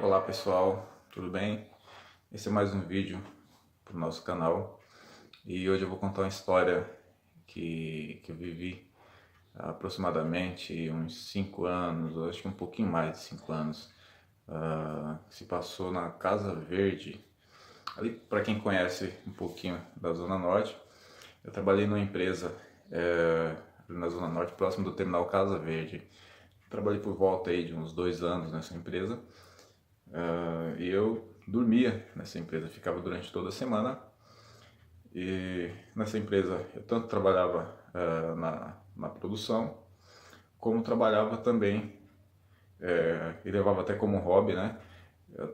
Olá pessoal, tudo bem? Esse é mais um vídeo para o nosso canal e hoje eu vou contar uma história que eu vivi há aproximadamente uns 5 anos, ou acho que um pouquinho mais de 5 anos, que se passou na Casa Verde. Ali, para quem conhece um pouquinho da Zona Norte, eu trabalhei numa empresa ali na Zona Norte, próximo do terminal Casa Verde. Trabalhei por volta aí de uns 2 anos nessa empresa. E eu dormia nessa empresa, ficava durante toda a semana. E nessa empresa eu tanto trabalhava na produção, como trabalhava também, e levava até como hobby, né?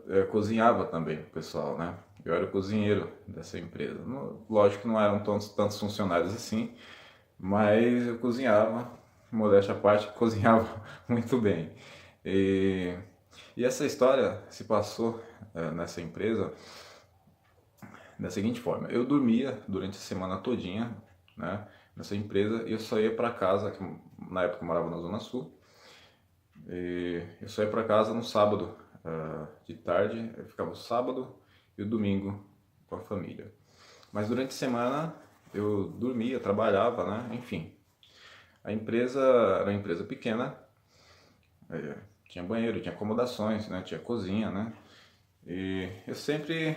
Eu cozinhava também pro pessoal, né? Eu era o cozinheiro dessa empresa. Lógico que não eram tantos funcionários assim, mas eu cozinhava, modéstia à parte, cozinhava muito bem. E, e essa história se passou nessa empresa da seguinte forma: eu dormia durante a semana todinha, né, nessa empresa, e eu só ia para casa, que na época eu morava na Zona Sul, e eu só ia para casa no sábado de tarde. Eu ficava o sábado e o domingo com a família. Mas durante a semana eu dormia, trabalhava, né, enfim. A empresa era uma empresa pequena, tinha banheiro, tinha acomodações, né, tinha cozinha, né, e eu sempre,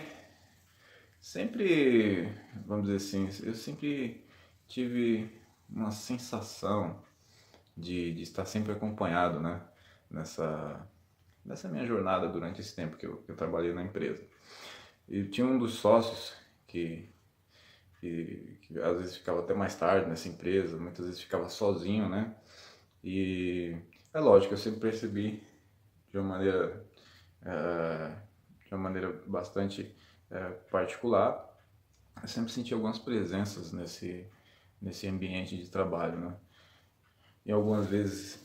vamos dizer assim, eu sempre tive uma sensação de estar sempre acompanhado, né? Nessa, nessa minha jornada durante esse tempo que eu trabalhei na empresa. E tinha um dos sócios que às vezes ficava até mais tarde nessa empresa, muitas vezes ficava sozinho, né? E é lógico, eu sempre percebi de uma maneira, eh, de uma maneira bastante particular. Eu sempre senti algumas presenças nesse ambiente de trabalho, né? E algumas vezes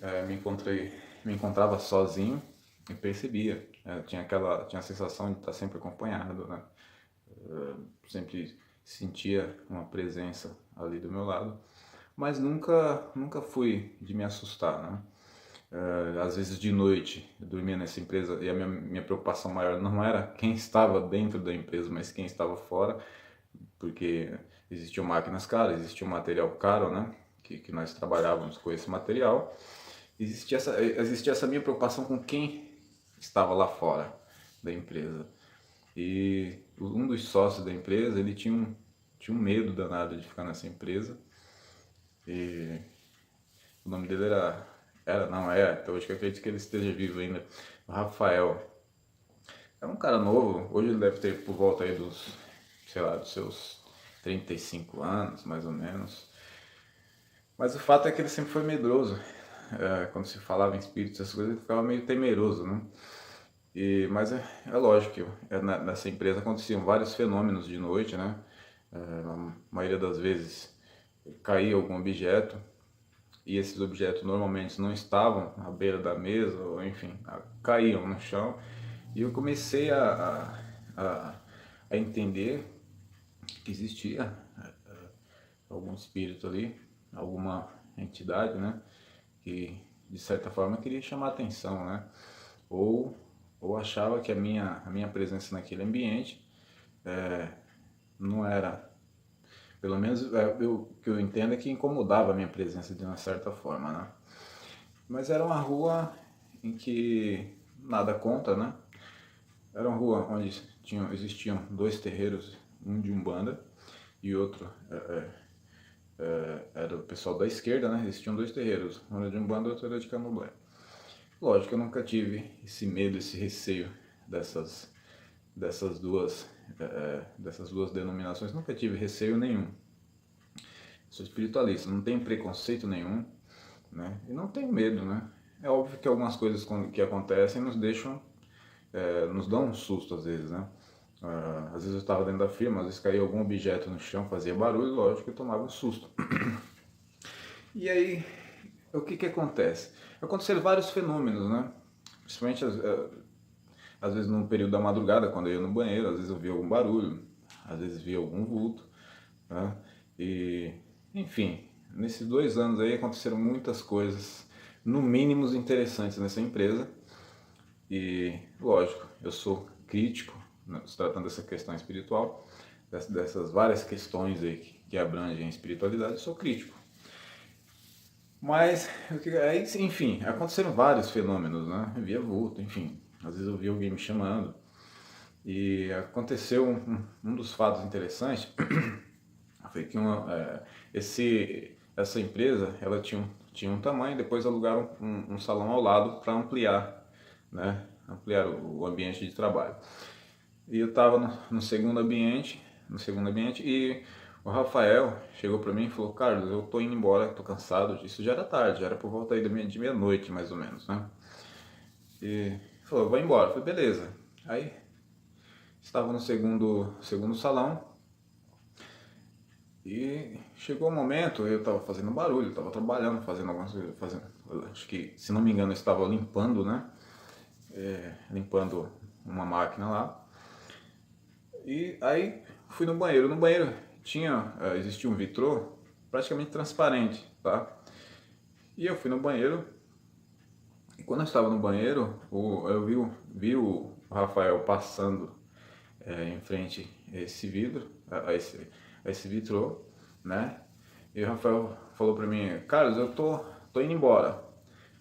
me encontrava sozinho e percebia, tinha a sensação de estar sempre acompanhado, né? Sempre sentia uma presença ali do meu lado, mas nunca fui de me assustar, né? Às vezes de noite eu dormia nessa empresa e a minha preocupação maior não era quem estava dentro da empresa, mas quem estava fora, porque existiam máquinas caras, existia um material caro, né? Que nós trabalhávamos com esse material. Existia essa minha preocupação com quem estava lá fora da empresa. E um dos sócios da empresa, ele tinha um medo danado de ficar nessa empresa. E o nome dele não é, até hoje que eu acredito que ele esteja vivo ainda, o Rafael. É um cara novo, hoje ele deve ter por volta aí dos, sei lá, dos seus 35 anos, mais ou menos. Mas o fato é que ele sempre foi medroso. Quando se falava em espíritos, essas coisas, ele ficava meio temeroso, né? Mas é lógico que nessa empresa aconteciam vários fenômenos de noite, né? A maioria das vezes caía algum objeto e esses objetos normalmente não estavam à beira da mesa, ou enfim, caíam no chão. E eu comecei a, a entender que existia algum espírito ali, alguma entidade, né? Que de certa forma queria chamar atenção, né? Ou, ou achava que a minha presença naquele ambiente não era, pelo menos o que eu entendo é que incomodava a minha presença de uma certa forma, né? Mas era uma rua em que nada conta, né? Era uma rua onde existiam dois terreiros, um de Umbanda e outro era o pessoal da esquerda, né? Existiam dois terreiros, um era de Umbanda e outro era de Candomblé. Lógico que eu nunca tive esse medo, esse receio dessas, dessas duas denominações, nunca tive receio nenhum. Sou espiritualista, não tenho preconceito nenhum, né? E não tenho medo, né? É óbvio que algumas coisas que acontecem nos dão um susto às vezes, né? Às vezes eu estava dentro da firma, às vezes caía algum objeto no chão, fazia barulho, lógico que eu tomava um susto. E aí, o que acontece? Aconteceram vários fenômenos, né? Principalmente às vezes no período da madrugada, quando eu ia no banheiro, às vezes eu via algum barulho, às vezes via algum vulto, né? E, enfim, nesses 2 anos aí aconteceram muitas coisas, no mínimo interessantes nessa empresa. E, lógico, eu sou crítico, né, se tratando dessa questão espiritual, dessas várias questões aí que abrangem a espiritualidade, eu sou crítico. Mas, aí, enfim, aconteceram vários fenômenos, né? Eu via vulto, enfim, às vezes eu via alguém me chamando. E aconteceu um dos fatos interessantes, foi que essa empresa, ela tinha um tamanho, depois alugaram um salão ao lado para ampliar, né? Ampliar o ambiente de trabalho. E eu estava no segundo ambiente, e o Rafael chegou para mim e falou: Carlos, eu tô indo embora, tô cansado. Isso já era tarde, já era por volta aí de meia-noite, mais ou menos, né? E falou: vai embora. Eu falei: beleza. Aí estava no segundo salão e chegou o momento, eu estava fazendo barulho, estava trabalhando, fazendo algumas coisas, acho que, se não me engano, eu estava limpando, né? Limpando uma máquina lá. E aí fui no banheiro. No banheiro existia um vitrô praticamente transparente, tá? E eu fui no banheiro. E quando eu estava no banheiro, eu vi o Rafael passando em frente a esse vidro, a esse vitrô, né? E o Rafael falou pra mim: Carlos, eu tô indo embora.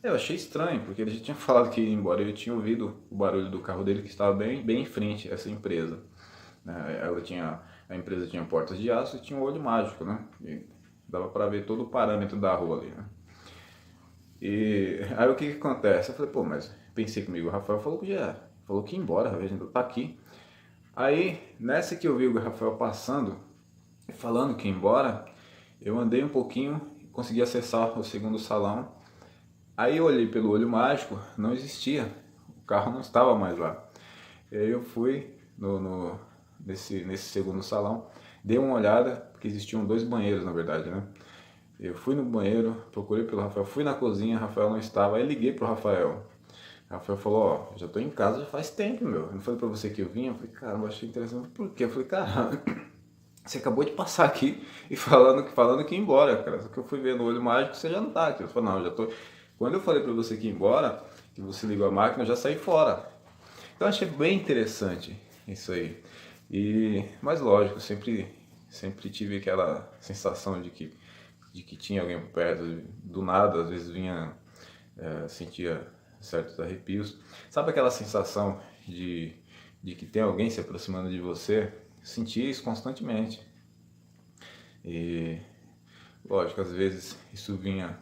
Eu achei estranho, porque ele já tinha falado que ia embora. Eu tinha ouvido o barulho do carro dele que estava bem em frente a essa empresa, né? A empresa tinha portas de aço e tinha um olho mágico, né? E dava para ver todo o parâmetro da rua ali, né? E aí o que acontece? Eu falei: pô, mas pensei comigo, o Rafael falou que ia embora, a gente tá aqui. Aí, nessa que eu vi o Rafael passando, falando que ia embora, eu andei um pouquinho, consegui acessar o segundo salão. Aí eu olhei pelo olho mágico, não existia, o carro não estava mais lá. E aí eu fui nesse segundo salão, dei uma olhada, porque existiam dois banheiros na verdade, né? Eu fui no banheiro, procurei pelo Rafael, fui na cozinha, Rafael não estava, aí liguei pro Rafael. Rafael falou: ó, já tô em casa já faz tempo, meu. Eu não falei pra você que eu vinha? Eu falei: cara, eu achei interessante. Por quê? Eu falei: cara, você acabou de passar aqui e falando que ia embora, cara. Só que eu fui ver no olho mágico, você já não tá aqui. Eu falei: não, já tô. Quando eu falei pra você que ia embora, que você ligou a máquina, eu já saí fora. Então eu achei bem interessante isso aí. Mas lógico, sempre tive aquela sensação de que tinha alguém por perto, do nada, às vezes sentia certos arrepios. Sabe aquela sensação de que tem alguém se aproximando de você? Eu sentia isso constantemente. E lógico, às vezes isso vinha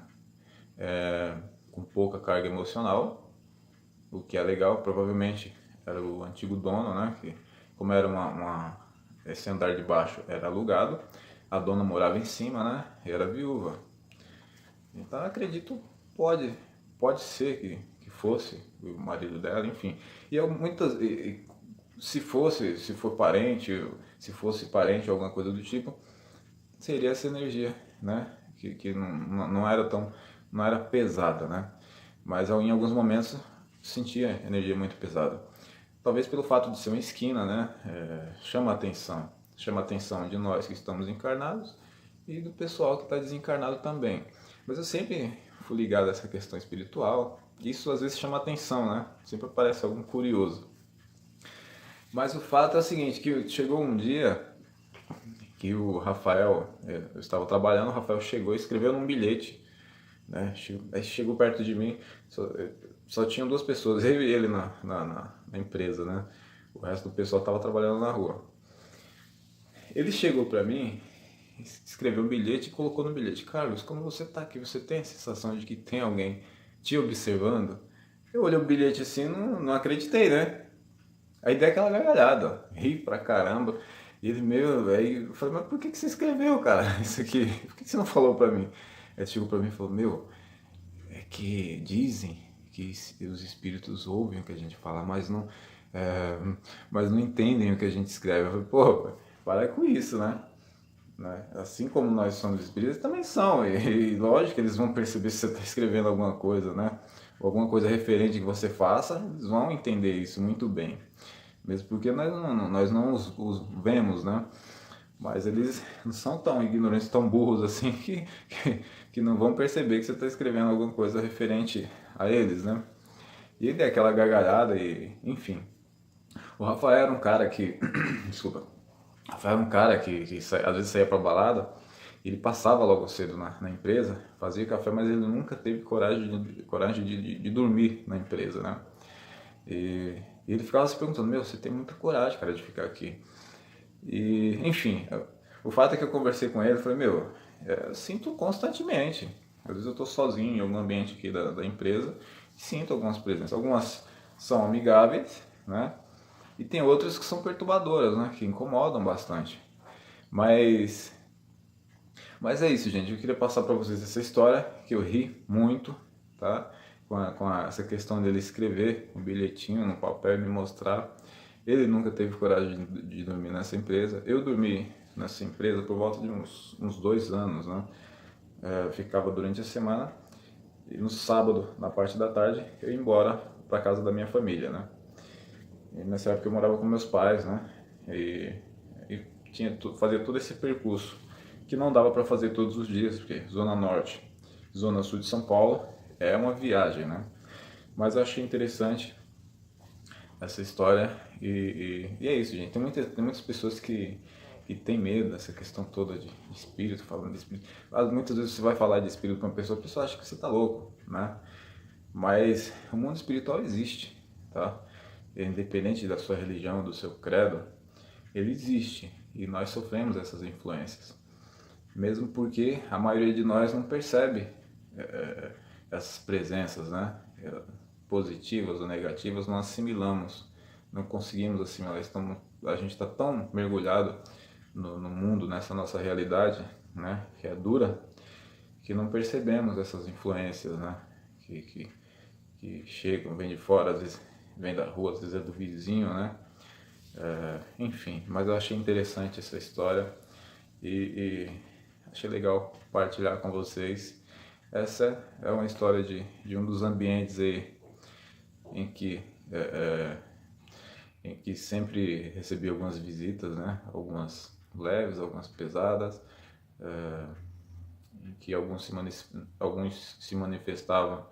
com pouca carga emocional, o que é legal. Provavelmente era o antigo dono, né? Que, como era esse andar de baixo era alugado, a dona morava em cima, né? E era viúva. Então acredito, pode ser que fosse o marido dela, enfim. E eu, se for parente, se fosse parente ou alguma coisa do tipo, seria essa energia, né? Que não era não era pesada, né? Mas em alguns momentos sentia energia muito pesada. Talvez pelo fato de ser uma esquina, né? Chama a atenção de nós que estamos encarnados e do pessoal que está desencarnado também. Mas eu sempre fui ligado a essa questão espiritual. Isso às vezes chama atenção, né? Sempre aparece algum curioso. Mas o fato é o seguinte, que chegou um dia que o Rafael, eu estava trabalhando, o Rafael chegou e escreveu num bilhete, né? Aí chegou perto de mim, só tinham duas pessoas, eu e ele na empresa, né? O resto do pessoal estava trabalhando na rua. Ele chegou para mim, escreveu um bilhete e colocou no bilhete: Carlos, quando você está aqui, você tem a sensação de que tem alguém te observando? Eu olhei o bilhete assim, não acreditei, né? Aí dei aquela gargalhada, ri pra caramba. E ele aí eu falei: mas por que você escreveu, cara, isso aqui? Por que você não falou pra mim? Ele chegou pra mim e falou: é que dizem que os espíritos ouvem o que a gente fala, é, mas não entendem o que a gente escreve. Eu falei: pô, para com isso, né? Assim como nós somos espíritas, também são. E lógico que eles vão perceber se você está escrevendo alguma coisa, né? Ou alguma coisa referente que você faça, eles vão entender isso muito bem. Mesmo porque nós não os vemos, né? Mas eles não são tão ignorantes, tão burros assim que não vão perceber que você está escrevendo alguma coisa referente a eles, né? E ele deu aquela gargalhada e, enfim. O Rafael era um cara que, desculpa, o Rafael era um cara que às vezes saía pra balada, ele passava logo cedo na empresa, fazia café, mas ele nunca teve coragem de dormir na empresa, né? E ele ficava se perguntando, meu, você tem muita coragem, cara, de ficar aqui. E, enfim, o fato é que eu conversei com ele, falei, meu, eu sinto constantemente. Às vezes eu estou sozinho em algum ambiente aqui da empresa e sinto algumas presenças. Algumas são amigáveis, né? E tem outras que são perturbadoras, né? Que incomodam bastante. Mas, mas é isso, gente. Eu queria passar para vocês essa história que eu ri muito, tá? Essa questão dele escrever um bilhetinho no papel e me mostrar. Ele nunca teve coragem de dormir nessa empresa. Eu dormi nessa empresa por volta de uns 2 anos, né? Ficava durante a semana e no sábado, na parte da tarde, eu ia embora para casa da minha família, né? E nessa época eu morava com meus pais, né? E fazia todo esse percurso que não dava para fazer todos os dias, porque Zona Norte, Zona Sul de São Paulo é uma viagem, né? Mas eu achei interessante essa história e é isso, gente. Tem muitas pessoas que têm medo dessa questão toda de espírito, falando de espírito. Muitas vezes você vai falar de espírito com uma pessoa, a pessoa acha que você está louco, né? Mas o mundo espiritual existe, tá? Independente da sua religião, do seu credo, ele existe e nós sofremos essas influências. Mesmo porque a maioria de nós não percebe essas presenças, né? Positivas ou negativas, não assimilamos, não conseguimos assimilar. A gente está tão mergulhado no mundo, nessa nossa realidade, né? Que é dura, que não percebemos essas influências, né? Que chegam, vêm de fora, às vezes vem da rua, às vezes é do vizinho, né? Enfim, mas eu achei interessante essa história e achei legal compartilhar com vocês. Essa é uma história de um dos ambientes aí em que, em que sempre recebi algumas visitas, né? Algumas leves, algumas pesadas, em que alguns se manifestavam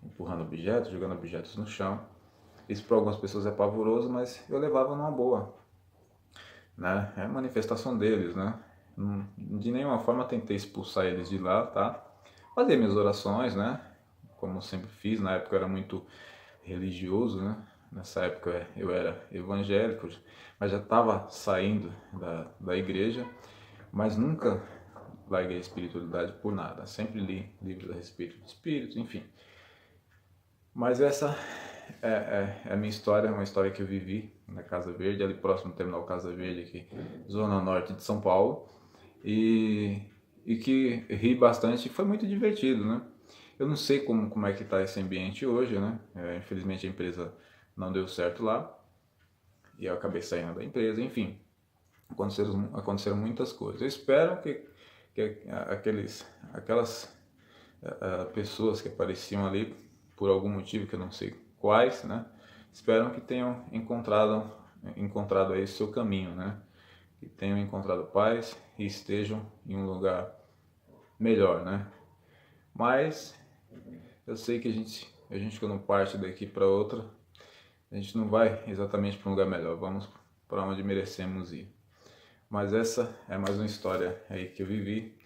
empurrando objetos, jogando objetos no chão. Isso para algumas pessoas é pavoroso, mas eu levava numa boa, né? É a manifestação deles, né? De nenhuma forma tentei expulsar eles de lá, tá? Fazia minhas orações, né? Como sempre fiz, na época eu era muito religioso, né? Nessa época eu era evangélico, mas já estava saindo da igreja, mas nunca larguei a espiritualidade por nada. Sempre li livros a respeito de espíritos, enfim. Mas essa é a minha história, uma história que eu vivi na Casa Verde, ali próximo do terminal Casa Verde, aqui, zona norte de São Paulo, e que ri bastante, foi muito divertido, né? Eu não sei como é que está esse ambiente hoje, né? Infelizmente a empresa não deu certo lá, e eu acabei saindo da empresa, enfim, aconteceram muitas coisas. Eu espero que aquelas pessoas que apareciam ali por algum motivo que eu não sei quais, né? Espero que tenham encontrado aí seu caminho, né? Que tenham encontrado paz e estejam em um lugar melhor, né? Mas eu sei que a gente quando parte daqui para outra, a gente não vai exatamente para um lugar melhor, vamos para onde merecemos ir. Mas essa é mais uma história aí que eu vivi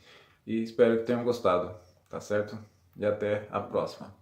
e espero que tenham gostado, tá certo? E até a próxima.